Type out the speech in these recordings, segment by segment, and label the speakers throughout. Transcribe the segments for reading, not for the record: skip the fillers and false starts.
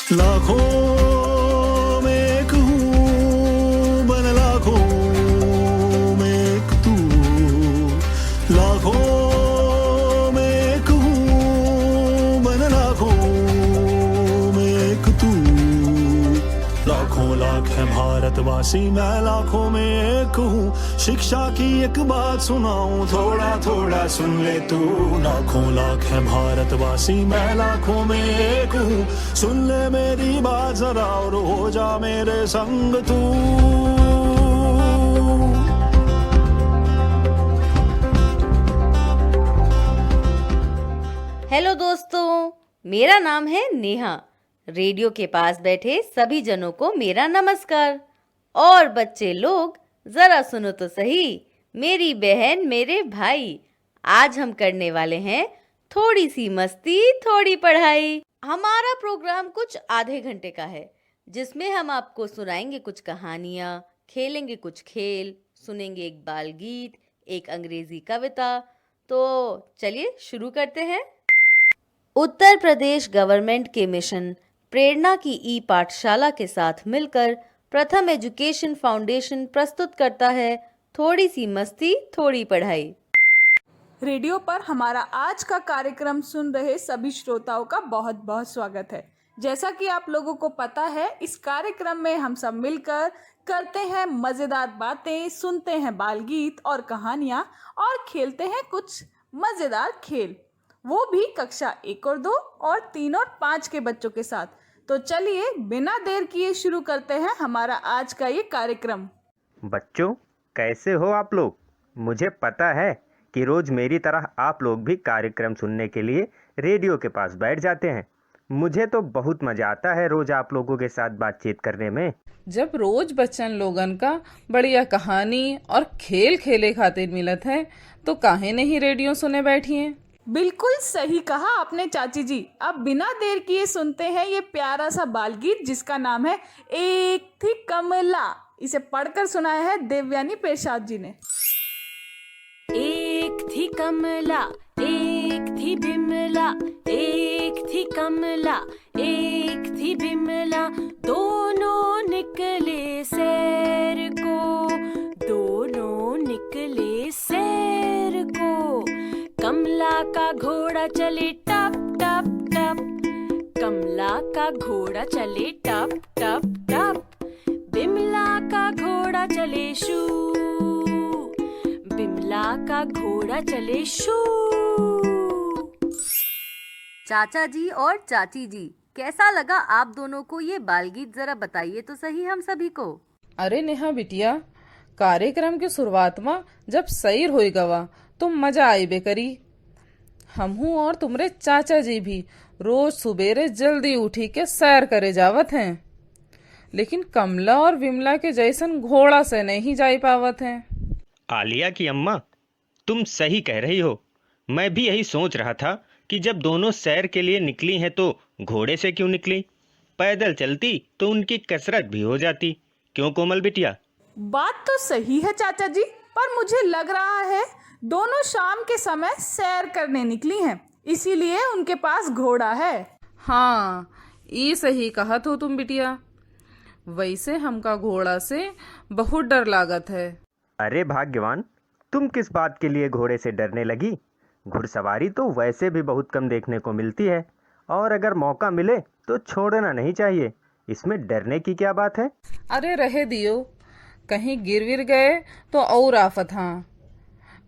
Speaker 1: लाखों में एक हूँ, बन लाखों में एक तू। लाखों में एक हूँ, बन लाखों में एक तू। लाखों लाख है भारतवासी, मैं लाखों में एक हूँ। शिक्षा की एक बात सुनाऊं, थोड़ा थोड़ा सुन ले तू। लाखों लाख है भारतवासी, मैं लाखों में एक हूँ। सुन ले मेरी बात जरा और हो जा मेरे संग तू।
Speaker 2: हेलो दोस्तों, मेरा नाम है नेहा। रेडियो के पास बैठे सभी जनों को मेरा नमस्कार। और बच्चे लोग जरा सुनो तो सही, मेरी बहन मेरे भाई, आज हम करने वाले हैं थोड़ी सी मस्ती थोड़ी पढ़ाई। हमारा प्रोग्राम कुछ आधे घंटे का है, जिसमें हम आपको सुनाएंगे कुछ कहानियाँ, खेलेंगे कुछ खेल, सुनेंगे एक बाल गीत, एक अंग्रेजी कविता। तो चलिए शुरू करते हैं। उत्तर प्रदेश गवर्नमेंट के मिशन प्रेरणा की ई पाठशाला के साथ मिलकर प्रथम एजुकेशन फाउंडेशन प्रस्तुत करता है थोड़ी सी मस्ती थोड़ी पढ़ाई।
Speaker 3: रेडियो पर हमारा आज का कार्यक्रम सुन रहे सभी श्रोताओं का बहुत बहुत स्वागत है। जैसा कि आप लोगों को पता है, इस कार्यक्रम में हम सब मिलकर करते हैं मज़ेदार बातें, सुनते हैं बाल गीत और कहानियाँ और खेलते हैं कुछ मज़ेदार खेल, वो भी कक्षा 1 और 2 और 3 और 5 के बच्चों के साथ। तो चलिए बिना देर किए शुरू करते हैं हमारा आज का ये कार्यक्रम।
Speaker 4: बच्चों, कैसे हो आप लोग? मुझे पता है कि रोज़ मेरी तरह आप लोग भी कार्यक्रम सुनने के लिए रेडियो के पास बैठ जाते हैं। मुझे तो बहुत मज़ा आता है रोज़ आप लोगों के साथ बातचीत करने में।
Speaker 5: जब रोज बच्चन लोगन का बढ़िया कहानी और खेल खेले खातिर मिलत है, तो काहे नहीं रेडियो सुने बैठिए।
Speaker 3: बिल्कुल सही कहा आपने चाची जी। अब बिना देर किए सुनते हैं ये प्यारा सा बाल गीत, जिसका नाम है एक थी कमला। इसे पढ़कर सुनाया है देवयानी प्रसाद जी ने।
Speaker 6: एक थी कमला, एक थी बिमला, एक थी कमला, एक थी बिमला, दोनों निकले सैर को, दोनों निकले सैर को। कमला का घोड़ा चले टप टप टप, कमला का घोड़ा चले टप टप टप, बिमला का घोड़ा चले शू, बिमला का घोड़ा चले शू।
Speaker 2: चाचा जी और चाची जी, कैसा लगा आप दोनों को ये बाल गीत? जरा बताइए तो सही हम सभी को।
Speaker 5: अरे नेहा बिटिया, कार्यक्रम की शुरुआत में जब सैर होई गवा तो मजा आई बेकरी। हमहू और तुमरे चाचा जी भी रोज सुबेरे जल्दी उठी के सैर करे जावत हैं, लेकिन कमला और विमला के जैसन घोड़ा से नहीं जा पावत हैं।
Speaker 4: आलिया की अम्मा, तुम सही कह रही हो। मैं भी यही सोच रहा था कि जब दोनों सैर के लिए निकली हैं तो घोड़े से क्यों निकली? पैदल चलती तो उनकी कसरत भी हो जाती। क्यों कोमल बिटिया?
Speaker 3: बात तो सही है चाचा जी, पर मुझे लग रहा है दोनों शाम के समय सैर करने निकली हैं, इसीलिए उनके पास घोड़ा है।
Speaker 5: हाँ, ये सही कहा तो तुम बिटिया। वैसे हमका घोड़ा से बहुत डर लागत है।
Speaker 4: अरे भाग्यवान, तुम किस बात के लिए घोड़े से डरने लगी? घुड़सवारी तो वैसे भी बहुत कम देखने को मिलती है, और अगर मौका मिले तो छोड़ना नहीं चाहिए। इसमें डरने की क्या बात है?
Speaker 5: अरे रहे दियो, कहीं गिर विर गए तो और आफत। हाँ,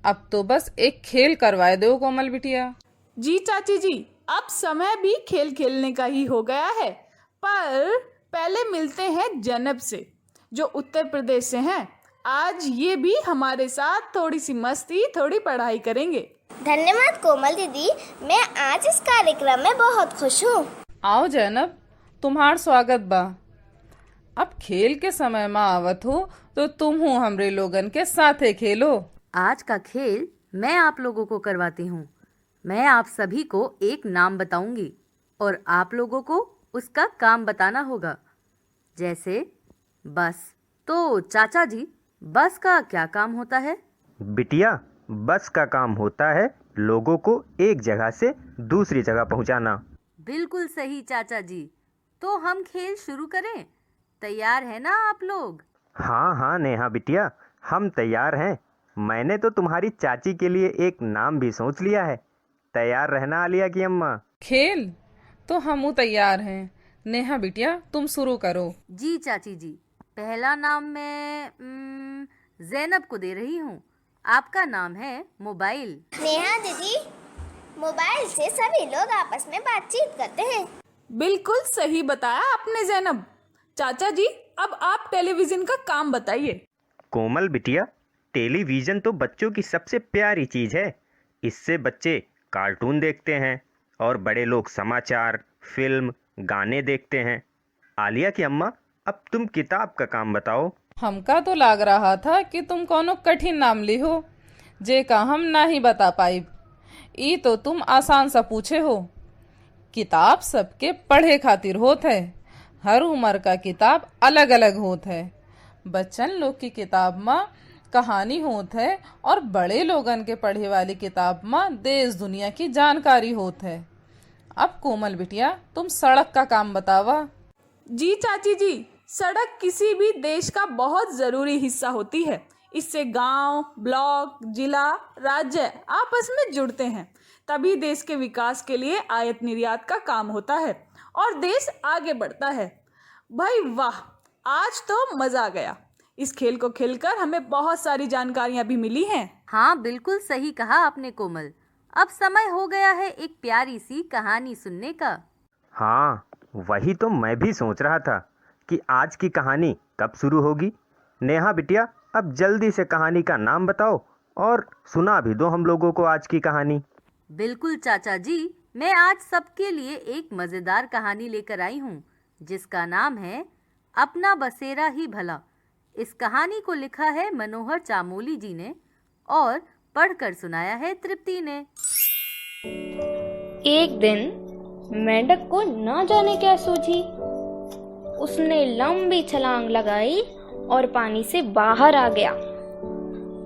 Speaker 5: अब तो बस एक खेल करवाए दो कोमल बिटिया।
Speaker 3: जी चाची जी, अब समय भी खेल खेलने का ही हो गया है, पर पहले मिलते हैं जैनब से, जो उत्तर प्रदेश से हैं। आज ये भी हमारे साथ थोड़ी सी मस्ती थोड़ी पढ़ाई करेंगे।
Speaker 7: धन्यवाद कोमल दीदी, मैं आज इस कार्यक्रम में बहुत खुश हूँ।
Speaker 5: आओ जैनब, तुम्हार स्वागत बा। अब खेल के समय में आवत हो तो तुम हो हमरे लोगन के साथे खेलो।
Speaker 2: आज का खेल मैं आप लोगों को करवाती हूँ। मैं आप सभी को एक नाम बताऊंगी और आप लोगों को उसका काम बताना होगा। जैसे बस। तो चाचा जी, बस का क्या काम होता है?
Speaker 4: बिटिया, बस का काम होता है लोगों को एक जगह से दूसरी जगह पहुंचाना।
Speaker 2: बिल्कुल सही चाचा जी। तो हम खेल शुरू करें। तैयार है ना आप लोग?
Speaker 4: हाँ हाँ नेहा बिटिया, हम तैयार हैं। मैंने तो तुम्हारी चाची के लिए एक नाम भी सोच लिया है। तैयार रहना आलिया की अम्मा।
Speaker 5: खेल तो हमू तैयार हैं। नेहा बिटिया तुम शुरू करो।
Speaker 2: जी चाची जी, पहला नाम मैं जैनब को दे रही हूँ। आपका नाम है मोबाइल।
Speaker 7: नेहा दीदी, मोबाइल से सभी लोग आपस में बातचीत करते हैं।
Speaker 3: बिल्कुल सही बताया आपने जैनब। चाचा जी, अब आप टेलीविजन का काम बताइए।
Speaker 4: कोमल बिटिया, टेलीविज़न तो बच्चों की सबसे प्यारी चीज़ है। इससे बच्चे कार्टून देखते हैं और बड़े लोग समाचार, फिल्म, गाने देखते हैं। आलिया की अम्मा, अब तुम किताब का काम बताओ।
Speaker 5: हमका तो लाग रहा था कि तुम कोनो कठिन नाम ली हो, जे का हम ना ही बता पाई। ई तो तुम आसान सा पूछे हो। किताब सबके पढ़े खातिर होत है। हर उम्र का किताब अलग अलग होत है। बच्चन लोग की किताब में कहानी होत है और बड़े लोगन के पढ़े वाली किताब में देश दुनिया की जानकारी होत है। अब कोमल बिटिया तुम सड़क का काम बतावा।
Speaker 3: जी चाची जी, सड़क किसी भी देश का बहुत जरूरी हिस्सा होती है। इससे गांव, ब्लॉक, जिला, राज्य आपस में जुड़ते हैं। तभी देश के विकास के लिए आयात निर्यात का काम होता है और देश आगे बढ़ता है। भाई वाह, आज तो मजा आ गया। इस खेल को खेलकर हमें बहुत सारी जानकारियां भी मिली हैं।
Speaker 2: हाँ, बिल्कुल सही कहा आपने कोमल। अब समय हो गया है एक प्यारी सी कहानी सुनने का।
Speaker 4: हाँ, वही तो मैं भी सोच रहा था कि आज की कहानी कब शुरू होगी। नेहा बिटिया, अब जल्दी से कहानी का नाम बताओ और सुना भी दो हम लोगों को आज की कहानी।
Speaker 2: बिल्कुल चाचा जी, मैं आज सबके लिए एक मजेदार कहानी लेकर आई हूँ जिसका नाम है अपना बसेरा ही भला। इस कहानी को लिखा है मनोहर चामोली जी ने और पढ़कर सुनाया है तृप्ति ने।
Speaker 8: एक दिन मेंढक को ना जाने क्या सूझी। उसने लंबी छलांग लगाई और पानी से बाहर आ गया।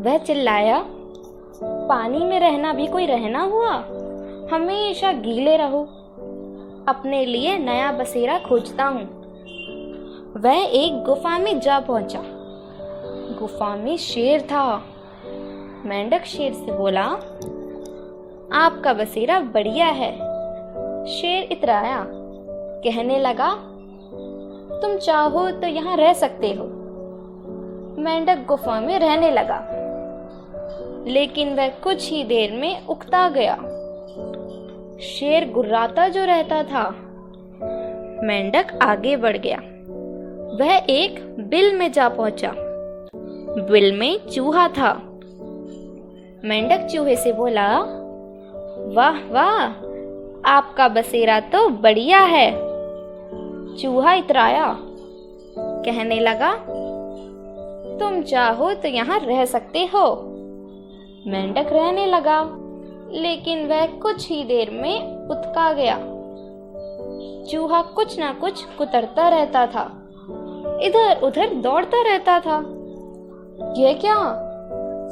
Speaker 8: वह चिल्लाया, पानी में रहना भी कोई रहना हुआ? हमेशा गीले रहो। अपने लिए नया बसेरा खोजता हूँ। वह एक गुफा में जा पहुंचा। गुफा में शेर था। मेंढक शेर से बोला, आपका बसेरा बढ़िया है। शेर इतराया, कहने लगा, तुम चाहो तो यहाँ रह सकते हो। मेंढक गुफा में रहने लगा, लेकिन वह कुछ ही देर में उकता गया। शेर गुर्राता जो रहता था। मेंढक आगे बढ़ गया। वह एक बिल में जा पहुंचा। बिल में चूहा था। मेंढक चूहे से बोला, वाह वाह, आपका बसेरा तो बढ़िया है। चूहा इतराया, कहने लगा, तुम चाहो तो यहाँ रह सकते हो। मेंढक रहने लगा, लेकिन वह कुछ ही देर में उतका गया। चूहा कुछ ना कुछ कुतरता रहता था, इधर उधर दौड़ता रहता था। यह क्या?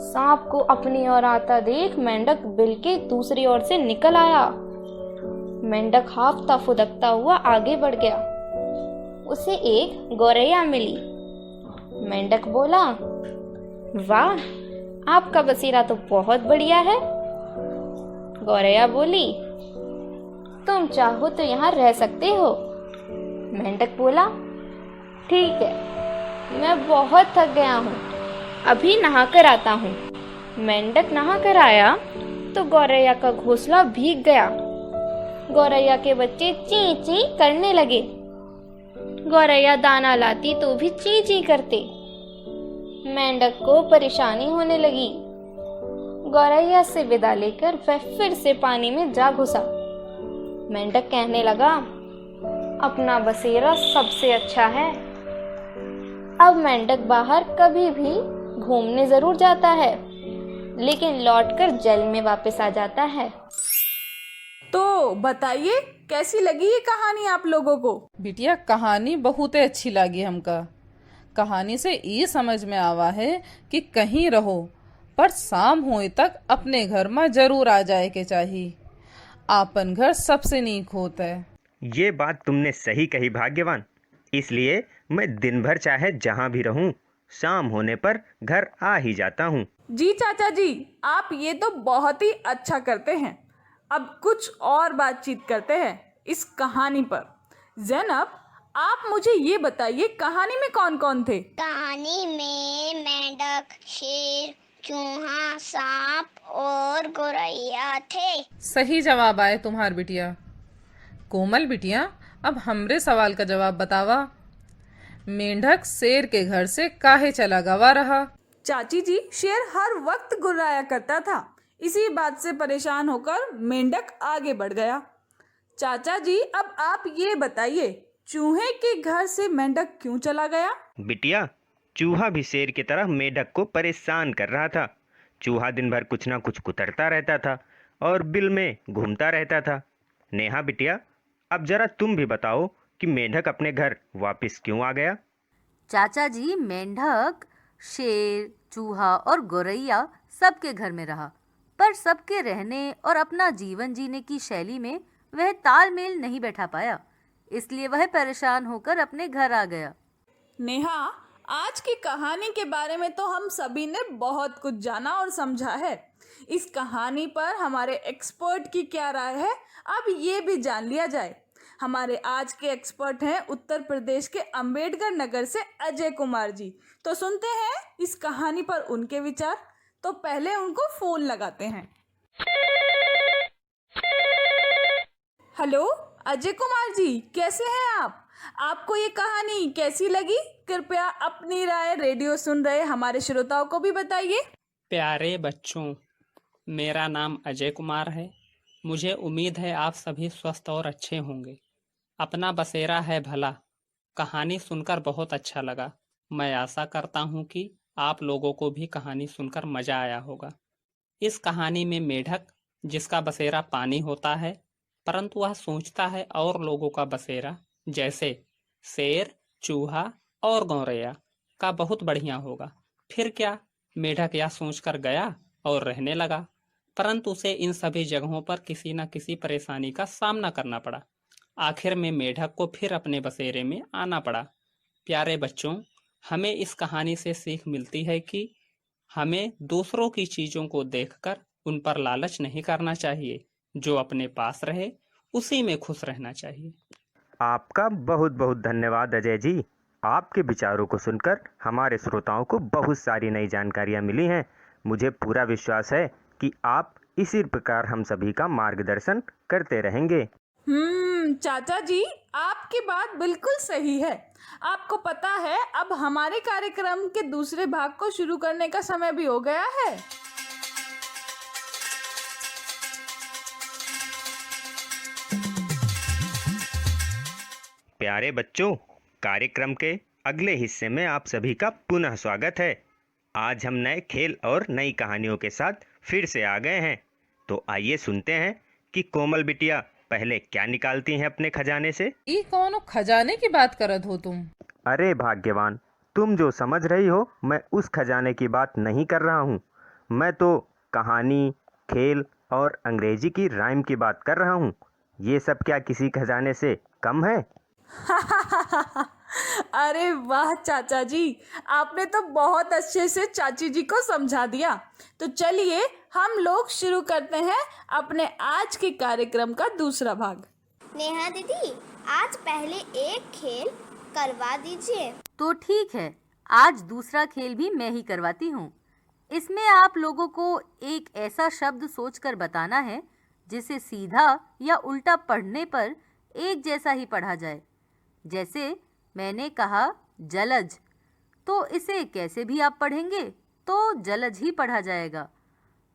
Speaker 8: सांप को अपनी ओर आता देख मेंढक बिल के दूसरी ओर से निकल आया। मेंढक हाफता फुदकता हुआ आगे बढ़ गया। उसे एक गौरैया मिली। मेंढक बोला, वाह, आपका बसेरा तो बहुत बढ़िया है। गौरैया बोली, तुम चाहो तो यहाँ रह सकते हो। मेंढक बोला, ठीक है, मैं बहुत थक गया हूँ, अभी नहा कर आता हूँ। मेंढक नहा कर आया तो गौरैया का घोंसला भीग गया। गौरैया के बच्चे ची ची करने लगे। गौरैया दाना लाती तो भी ची ची करते। मेंढक को परेशानी होने लगी। गौरैया से विदा लेकर वह फिर से पानी में जा घुसा। मेंढक कहने लगा, अपना बसेरा सबसे अच्छा है। अब मेंढक बाहर कभी भी घूमने जरूर जाता है, लेकिन लौटकर जल में वापस आ जाता है।
Speaker 3: तो बताइए, कैसी लगी ये कहानी आप लोगों को?
Speaker 5: बिटिया, कहानी बहुत अच्छी लगी हमका। कहानी से ये समझ में आवा है कि कहीं रहो पर शाम होए तक अपने घर में जरूर आ जाए के चाहिए। आपन घर सबसे नीक होता है।
Speaker 4: ये बात तुमने सही कही भाग्यवान। इसलिए मैं दिन भर चाहे जहाँ भी रहूं, शाम होने पर घर आ ही जाता हूँ।
Speaker 3: जी चाचा जी, आप ये तो बहुत ही अच्छा करते हैं। अब कुछ और बातचीत करते हैं इस कहानी पर। ज़ैनब, आप मुझे ये बताइए, कहानी में कौन कौन थे?
Speaker 7: कहानी में मेंढक, शेर, चूहा, सांप और गौरैया थे।
Speaker 5: सही जवाब आए तुम्हार बिटिया। कोमल बिटिया, अब हमरे सवाल का जवाब बतावा। मेंढक शेर के घर से काहे चला गवा रहा?
Speaker 3: चाची जी, शेर हर वक्त गुर्राया करता था। इसी बात से परेशान होकर मेंढक आगे बढ़ गया। चाचा जी, अब आप ये बताइए, चूहे के घर से मेंढक क्यों चला गया?
Speaker 4: बिटिया, चूहा भी शेर की तरह मेढक को परेशान कर रहा था। चूहा दिन भर कुछ ना कुछ कुतरता रहता था और बिल में घूमता रहता था। नेहा बिटिया, अब जरा तुम भी बताओ कि मेढक अपने घर वापस क्यों आ गया?
Speaker 2: चाचा जी, मेंढक शेर, चूहा और गौरैया सबके घर में रहा, पर सबके रहने और अपना जीवन जीने की शैली में वह तालमेल नहीं बैठा पाया, इसलिए वह परेशान होकर अपने घर आ गया।
Speaker 3: नेहा, आज की कहानी के बारे में तो हम सभी ने बहुत कुछ जाना और समझा है। इस कहानी पर हमारे एक्सपर्ट की क्या राय है, अब ये भी जान लिया जाए। हमारे आज के एक्सपर्ट हैं उत्तर प्रदेश के अंबेडकर नगर से अजय कुमार जी। तो सुनते हैं इस कहानी पर उनके विचार। तो पहले उनको फोन लगाते हैं। हेलो अजय कुमार जी, कैसे हैं आप? आपको ये कहानी कैसी लगी? कृपया अपनी राय रेडियो सुन रहे हमारे श्रोताओं को भी बताइए।
Speaker 9: प्यारे बच्चों, मेरा नाम अजय कुमार है। मुझे उम्मीद है आप सभी स्वस्थ और अच्छे होंगे। अपना बसेरा है भला। कहानी सुनकर बहुत अच्छा लगा। मैं आशा करता हूँ कि आप लोगों को भी कहानी सुनकर मज़ा आया होगा। इस कहानी में मेढक, जिसका बसेरा पानी होता है, परंतु वह सोचता है और लोगों का बसेरा, जैसे शेर, चूहा और गौरैया का बहुत बढ़िया होगा। फिर क्या, मेढक यह सोचकर गया और रहने लगा, परंतु उसे इन सभी जगहों पर किसी न किसी परेशानी का सामना करना पड़ा। आखिर में मेढक को फिर अपने बसेरे में आना पड़ा। प्यारे बच्चों, हमें इस कहानी से सीख मिलती है कि हमें दूसरों की चीज़ों को देखकर उन पर लालच नहीं करना चाहिए। जो अपने पास रहे उसी में खुश रहना चाहिए।
Speaker 4: आपका बहुत बहुत धन्यवाद अजय जी। आपके विचारों को सुनकर हमारे श्रोताओं को बहुत सारी नई जानकारियाँ मिली हैं। मुझे पूरा विश्वास है कि आप इसी प्रकार हम सभी का मार्गदर्शन करते रहेंगे।
Speaker 3: चाचा जी, आपकी बात बिल्कुल सही है। आपको पता है, अब हमारे कार्यक्रम के दूसरे भाग को शुरू करने का समय भी हो गया है।
Speaker 4: प्यारे बच्चों, कार्यक्रम के अगले हिस्से में आप सभी का पुनः स्वागत है। आज हम नए खेल और नई कहानियों के साथ फिर से आ गए हैं। तो आइए सुनते हैं कि कोमल बिटिया पहले क्या निकालती हैं अपने खजाने से।
Speaker 5: ई कौन खजाने की बात करत हो तुम?
Speaker 4: अरे भाग्यवान, तुम जो समझ रही हो, मैं उस खजाने की बात नहीं कर रहा हूँ। मैं तो कहानी, खेल और अंग्रेजी की राइम की बात कर रहा हूँ। ये सब क्या किसी खजाने से कम है?
Speaker 3: अरे वाह चाचा जी, आपने तो बहुत अच्छे से चाची जी को समझा दिया। तो चलिए हम लोग शुरू करते हैं अपने आज के कार्यक्रम का दूसरा भाग।
Speaker 7: नेहा दीदी, आज पहले एक खेल करवा दीजिए।
Speaker 2: तो ठीक है, आज दूसरा खेल भी मैं ही करवाती हूँ। इसमें आप लोगों को एक ऐसा शब्द सोचकर बताना है जिसे सीधा या उल्टा पढ़ने पर एक जैसा ही पढ़ा जाए। जैसे मैंने कहा जलज, तो इसे कैसे भी आप पढ़ेंगे तो जलज ही पढ़ा जाएगा।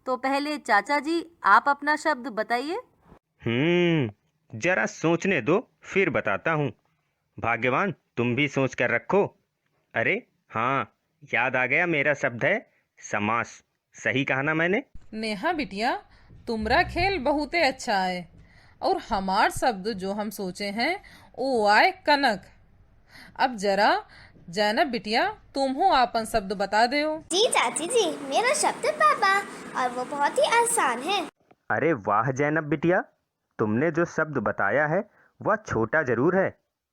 Speaker 2: तो पहले चाचा जी आप अपना शब्द बताइए।
Speaker 4: जरा सोचने दो, फिर बताता हूँ। भाग्यवान, तुम भी सोच कर रखो। अरे हाँ, याद आ गया, मेरा शब्द है समास। सही कहा ना मैंने?
Speaker 5: नेहा बिटिया, तुम्हारा खेल बहुत अच्छा है। और हमार शब्द जो हम सोचे हैं वो आए कनक। अब जरा जैनब बिटिया, तुम हो आपन शब्द बता दो।
Speaker 7: जी चाची जी, मेरा शब्द है पापा और वो बहुत ही आसान है।
Speaker 4: अरे वाह जैनब बिटिया, तुमने जो शब्द बताया है वह छोटा जरूर है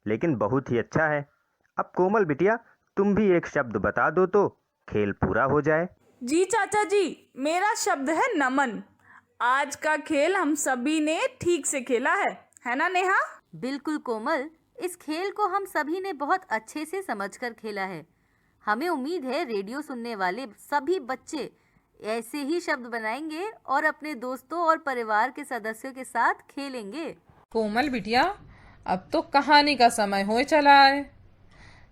Speaker 4: लेकिन बहुत ही अच्छा है। अब कोमल बिटिया तुम भी एक शब्द बता दो तो खेल पूरा हो जाए।
Speaker 3: जी चाचा जी, मेरा शब्द है नमन। आज का खेल हम सभी ने ठीक से खेला है ना नेहा?
Speaker 2: बिल्कुल कोमल, इस खेल को हम सभी ने बहुत अच्छे से समझकर खेला है। हमें उम्मीद है रेडियो सुनने वाले सभी बच्चे ऐसे ही शब्द बनाएंगे और अपने दोस्तों और परिवार के सदस्यों के साथ खेलेंगे।
Speaker 5: कोमल बिटिया, अब तो कहानी का समय हो चला है,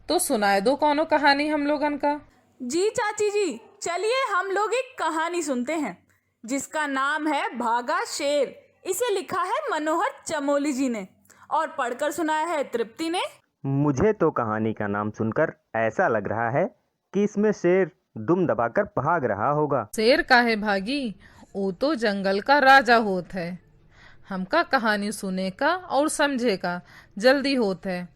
Speaker 5: तो सुनाए दो कौनो कहानी हम लोगन का।
Speaker 3: जी चाची जी, चलिए हम लोग एक कहानी सुनते हैं जिसका नाम है भागा शेर। इसे लिखा है मनोहर चमोली जी ने और पढ़कर सुनाया है तृप्ति ने।
Speaker 4: मुझे तो कहानी का नाम सुनकर ऐसा लग रहा है कि इसमें शेर दुम दबाकर भाग रहा होगा।
Speaker 5: शेर काहे भागी, वो तो जंगल का राजा होत है। हमका कहानी सुने का और समझे का जल्दी होत है।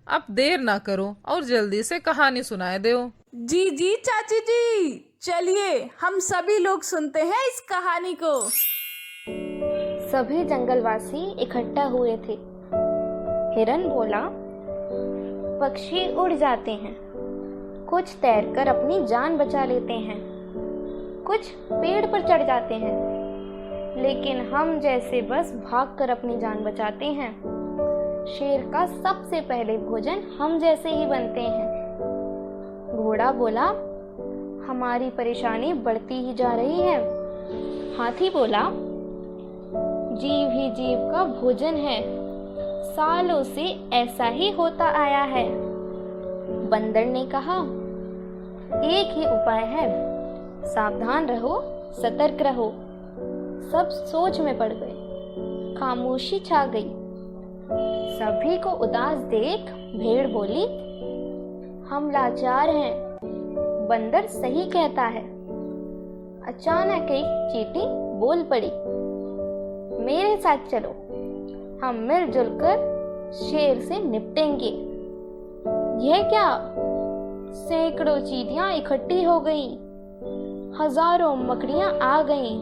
Speaker 5: अब देर ना करो और जल्दी से कहानी सुनाए दो।
Speaker 3: जी जी चाची जी, चलिए हम सभी लोग सुनते हैं इस कहानी को।
Speaker 8: सभी जंगलवासी इकट्ठा हुए थे। हिरन बोला, पक्षी उड़ जाते हैं, कुछ तैरकर अपनी जान बचा लेते हैं, कुछ पेड़ पर चढ़ जाते हैं, लेकिन हम जैसे बस भागकर अपनी जान बचाते हैं। शेर का सबसे पहले भोजन हम जैसे ही बनते हैं। घोड़ा बोला, हमारी परेशानी बढ़ती ही जा रही है। हाथी बोला, जीव ही जीव का भोजन है, सालों से ऐसा ही होता आया है। बंदर ने कहा, एक ही उपाय है, सावधान रहो, सतर्क रहो। सब सोच में पड़ गए, खामोशी छा गई। सभी को उदास देख भेड़ बोली, हम लाचार हैं, बंदर सही कहता है। अचानक एक चींटी बोल पड़ी, मेरे साथ चलो, हम मिलजुल कर शेर से निपटेंगे। यह क्या? सैकड़ों चींटियां इकट्ठी हो गईं, हजारों मकड़ियां आ गईं,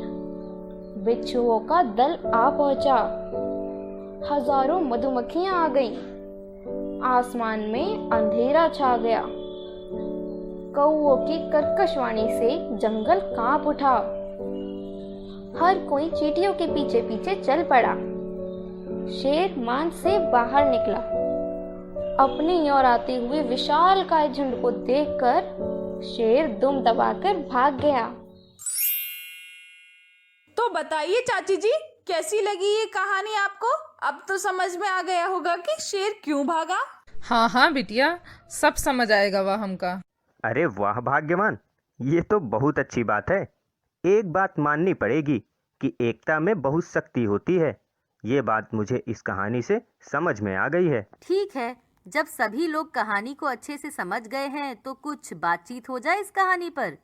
Speaker 8: बिच्छुओं का दल आ पहुंचा, हजारों मधुमक्खियां आ गईं, आसमान में अंधेरा छा गया। कौओं की कर्कश वाणी से जंगल कांप उठा। हर कोई चींटियों के पीछे पीछे चल पड़ा। शेर मान से बाहर निकला। अपनी ओर आते हुए विशालकाय झुंड को देखकर शेर दुम दबाकर भाग गया।
Speaker 3: तो बताइए चाची जी, कैसी लगी ये कहानी आपको? अब तो समझ में आ गया होगा कि शेर क्यों भागा।
Speaker 5: हाँ बिटिया, सब समझ आएगा वह हमका।
Speaker 4: अरे वाह भाग्यवान, ये तो बहुत अच्छी बात है। एक बात माननी पड़ेगी कि एकता में बहुत शक्ति होती है। ये बात मुझे इस कहानी से समझ में आ गई है।
Speaker 2: ठीक है, जब सभी लोग कहानी को अच्छे से समझ गए हैं तो कुछ बातचीत हो जाए इस कहानी पर।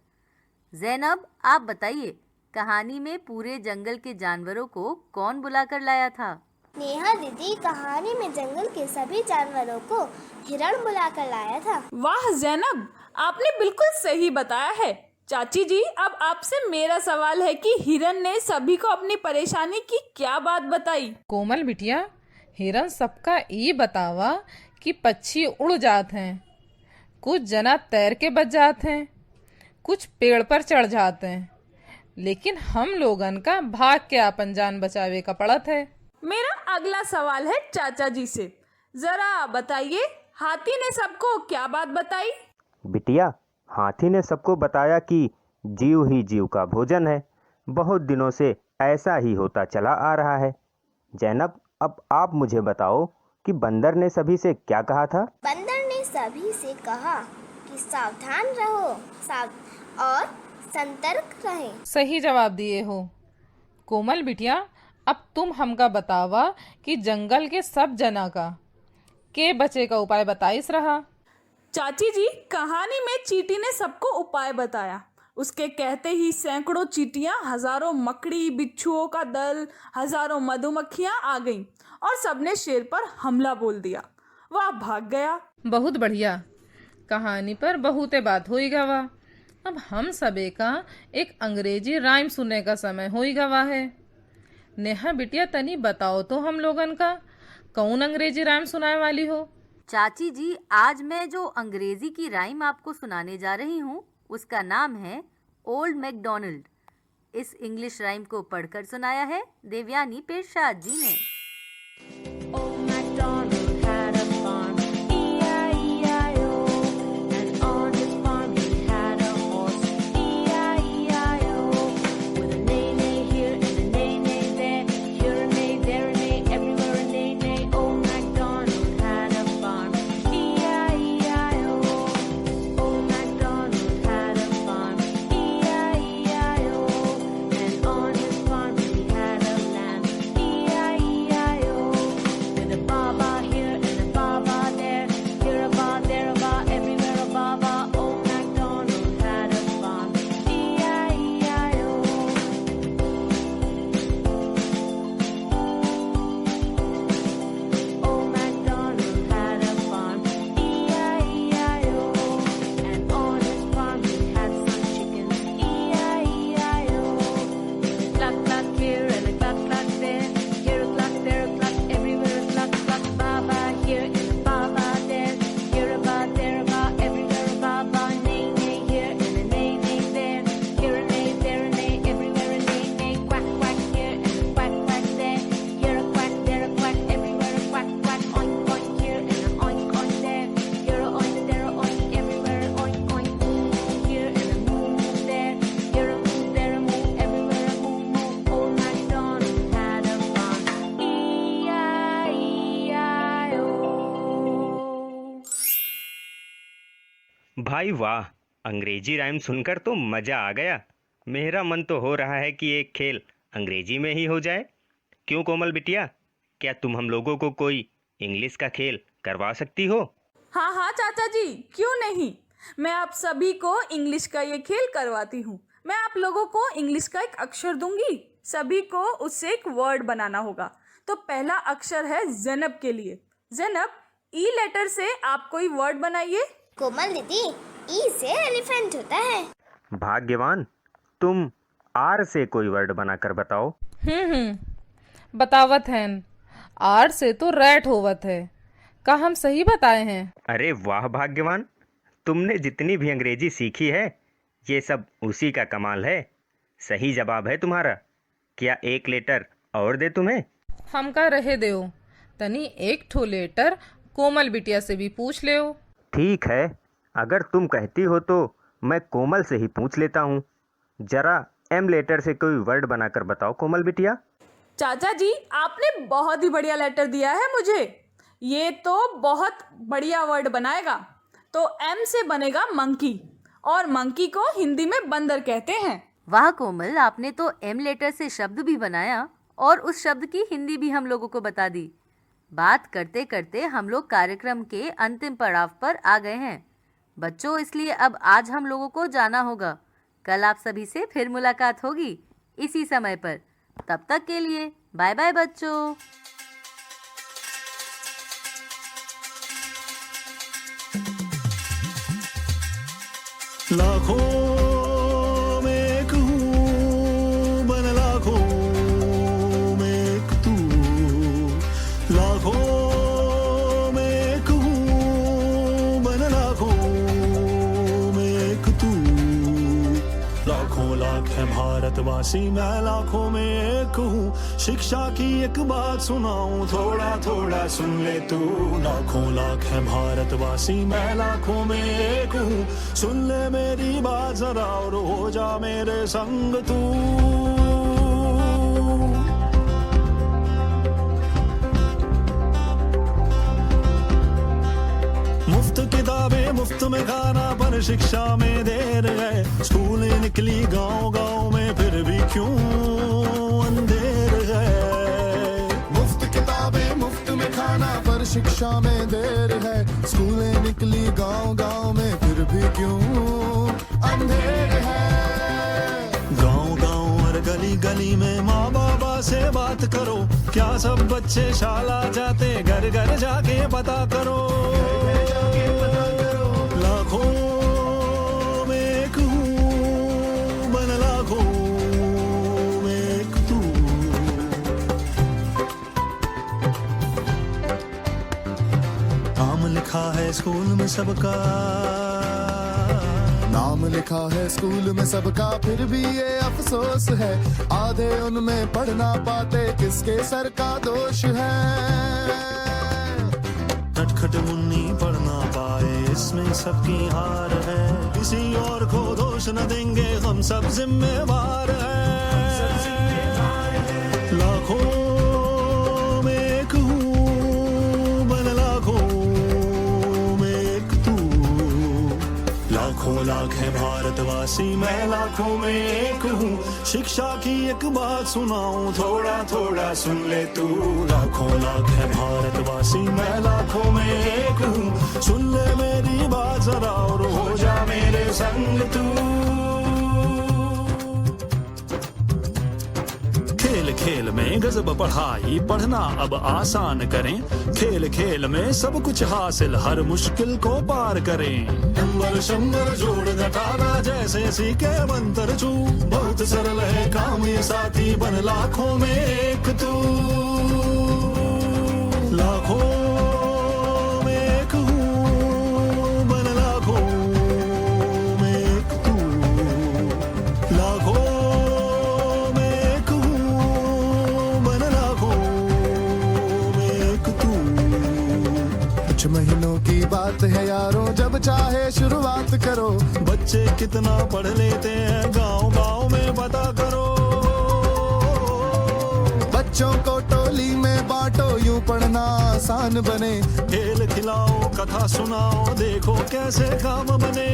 Speaker 2: ज़ैनब, आप बताइए, कहानी में पूरे जंगल के जानवरों को कौन बुलाकर लाया था?
Speaker 7: नेहा दीदी, कहानी में जंगल के सभी जानवरों को हिरण बुलाकर लाया था।
Speaker 3: वाह ज़ैनब, आपने बिल्कुल सही बताया है। चाची जी, अब आपसे मेरा सवाल है कि हिरन ने सभी को अपनी परेशानी की क्या बात बताई?
Speaker 5: कोमल बिटिया, हिरन सबका ये बतावा कि पक्षी उड़ जात हैं, कुछ जना तैर के बच जाते हैं, कुछ पेड़ पर चढ़ जाते हैं, लेकिन हम लोगन का भाग के अपन जान बचावे का पड़त है।
Speaker 3: मेरा अगला सवाल है चाचा जी से, जरा बताइए, हाथी ने सबको क्या बात बताई?
Speaker 4: बिटिया, हाथी ने सबको बताया कि जीव ही जीव का भोजन है। बहुत दिनों से ऐसा ही होता चला आ रहा है। ज़ैनब, अब आप मुझे बताओ कि बंदर ने सभी से क्या कहा था?
Speaker 7: बंदर ने सभी से कहा कि सावधान रहो और सतर्क रहें।
Speaker 5: सही जवाब दिए हो। कोमल बिटिया, अब तुम हमका बतावा कि जंगल के सब जना का के बचे का उपाय बताइस रहा।
Speaker 3: चाची जी, कहानी में चींटी ने सबको उपाय बताया। उसके कहते ही सैकड़ों चींटियां, हजारों मकड़ी, बिच्छुओं का दल, हजारों मधुमक्खियां आ गईं और सबने शेर पर हमला बोल दिया। वह भाग गया।
Speaker 5: बहुत बढ़िया, कहानी पर बहुते बात होई गवा। अब हम सबे का एक अंग्रेजी राइम सुनने का समय होई गवा है। नेहा बिटिया, तनी बताओ तो हम लोगन का कौन अंग्रेजी राइम सुनाए वाली हो?
Speaker 2: चाची जी, आज मैं जो अंग्रेजी की राइम आपको सुनाने जा रही हूँ उसका नाम है ओल्ड मैकडोनल्ड। इस इंग्लिश राइम को पढ़कर सुनाया है देवयानी पेरशाद जी ने।
Speaker 6: Old MacDonald had a farm, E-I-E-I-O. And on his farm he had a horse, E-I-E-I-O. With a neigh-neigh here and a neigh-neigh there, here a neigh, there a neigh, everywhere a neigh-neigh. Old MacDonald had a farm, E-I-E-I-O. Old MacDonald had a farm, E-I-E-I-O. And on his farm he had a lamb, E-I-E-I-O. With a baba here and a baba there, here a ba, there a ba, everywhere a baba. Old MacDonald had a farm, E-I-E-I-O. Old MacDonald had a farm, E-I-E-I-O. And on his farm he had some chickens, E-I-E-I-O. Cluck, cluck here and a cluck, cluck there, here a cluck, there a cluck, everywhere a cluck, cluck. Baba here and a baba there, here a ba, there a ba, everywhere a baba. Neigh, neigh here and a neigh, neigh there, here a neigh, there a neigh, everywhere a neigh, neigh. Quack, quack here and a quack, quack there, here a quack, there a quack, everywhere a quack, quack. Oink, oink here and a oink, oink there, here a oink, there a oink, everywhere a oink, oink. Moo here and a moo, moo there, here a moo, there a moo, everywhere a moo, moo. Old MacDonald had a farm, E-I-E-I-O.
Speaker 4: भाई वाह, अंग्रेजी rhyme सुनकर तो मजा आ गया। मेरा मन तो हो रहा है कि एक खेल अंग्रेजी में ही हो जाए। क्यों कोमल बिटिया, क्या तुम हम लोगों को कोई इंग्लिश का खेल करवा सकती हो?
Speaker 3: हाँ हाँ चाचा जी, क्यों नहीं। मैं आप सभी को इंग्लिश का ये खेल करवाती हूँ। मैं आप लोगों को इंग्लिश का एक अक्षर दूंगी, सभी को उससे एक वर्ड बनाना होगा। तो पहला अक्षर है ज़ैनब के लिए। ज़ैनब, ई लेटर से आप कोई वर्ड बनाइए।
Speaker 7: कोमल दीदी, ई से एलिफेंट होता है।
Speaker 4: भाग्यवान, तुम आर से कोई वर्ड बनाकर बताओ।
Speaker 5: बतावत हैं। आर से तो रैट होवत है। का हम सही बताए हैं?
Speaker 4: अरे वाह भाग्यवान, तुमने जितनी भी अंग्रेजी सीखी है ये सब उसी का कमाल है। सही जवाब है तुम्हारा। क्या एक लेटर और दे तुम्हें?
Speaker 5: हमका रहे देओ, तनी एक ठो लेटर कोमल बिटिया से भी पूछ ले।
Speaker 4: ठीक है, अगर तुम कहती हो तो मैं कोमल से ही पूछ लेता हूँ। जरा एम लेटर से कोई वर्ड बनाकर बताओ कोमल बिटिया।
Speaker 3: चाचा जी, आपने बहुत ही बढ़िया लेटर दिया है मुझे। ये तो बहुत बढ़िया वर्ड बनाएगा। तो एम से बनेगा मंकी, और मंकी को हिंदी में बंदर कहते हैं।
Speaker 2: वाह कोमल, आपने तो एम लेटर से शब्द भी बनाया और उस शब्द की हिंदी भी हम लोगों को बता दी। बात करते करते हम लोग कार्यक्रम के अंतिम पड़ाव पर आ गए हैं बच्चों, इसलिए अब आज हम लोगों को जाना होगा। कल आप सभी से फिर मुलाकात होगी इसी समय पर। तब तक के लिए बाय बाय बच्चों।
Speaker 1: लाखों में एक हूँ, बन लाखों में एक तू। लाखों में एक हूँ, बन लाखों में एक तू। लाखों लाख है भारतवासी, मैं लाखों में एक हूँ। शिक्षा की एक बात सुनाऊं, थोड़ा थोड़ा सुन ले तू। लाखों लाख है भारतवासी, मैं लाखों में एक हूँ। सुन ले मेरी बात जरा और हो जा मेरे संग तू। मुफ्त किताबें मुफ्त में खाना, पर शिक्षा में देर है। स्कूलें निकली गांव गांव में, फिर भी क्यों अंधेर है।
Speaker 10: मुफ्त किताबें मुफ्त में खाना, पर शिक्षा में देर है। स्कूलें निकली गांव गांव में, फिर भी क्यों अंधेर है।
Speaker 1: गांव गांव और गली गली में माँ बाबा से बात करो। क्या सब बच्चे शाला जाते, घर घर जाके पता करो। लाखों में एक हूँ, बन लाखों में एक तू। स्कूल में सबका,
Speaker 10: नाम लिखा है स्कूल में सबका, फिर भी ये अफसोस है आधे उनमें पढ़ ना पाते, किसके सर का दोष है।
Speaker 1: नटखट मुन्नी पढ़ ना पाए, इसमें सबकी हार है, किसी और को दोष न देंगे, हम सब जिम्मेवार हैं। लाखों में एक हूँ, बन लाखों में एक तू, लाखों लाख है भारतवासी, मैं लाखों में एक हूँ। शिक्षा की एक बात सुनाऊं, थोड़ा थोड़ा सुन ले तू। लाखों लाख है भारतवासी, मैं लाखों में एक हूँ। सुन ले मेरी बात जरा और हो जा मेरे संग तू। खेल खेल में गजब पढ़ाई, पढ़ना अब आसान करें, खेल खेल में सब कुछ हासिल, हर मुश्किल को पार करें। नंबर शंबर जोड़ घटाना जैसे सीखे मंत्र छू, बहुत सरल है काम ये साथी, बन लाखों में एक तू। लाखों में एक हूँ, बन लाखों में एक तू। लाखों में एक हूँ, बन लाखों में एक तू।
Speaker 10: कुछ महीनों की बात है यारों, जब चाहे शुरुआत करो,
Speaker 1: बच्चे कितना पढ़ लेते हैं गांव गांव में पता करो।
Speaker 10: बच्चों को टोली में बांटो, यूं पढ़ना आसान बने,
Speaker 1: खेल खिलाओ कथा सुनाओ, देखो कैसे काम बने।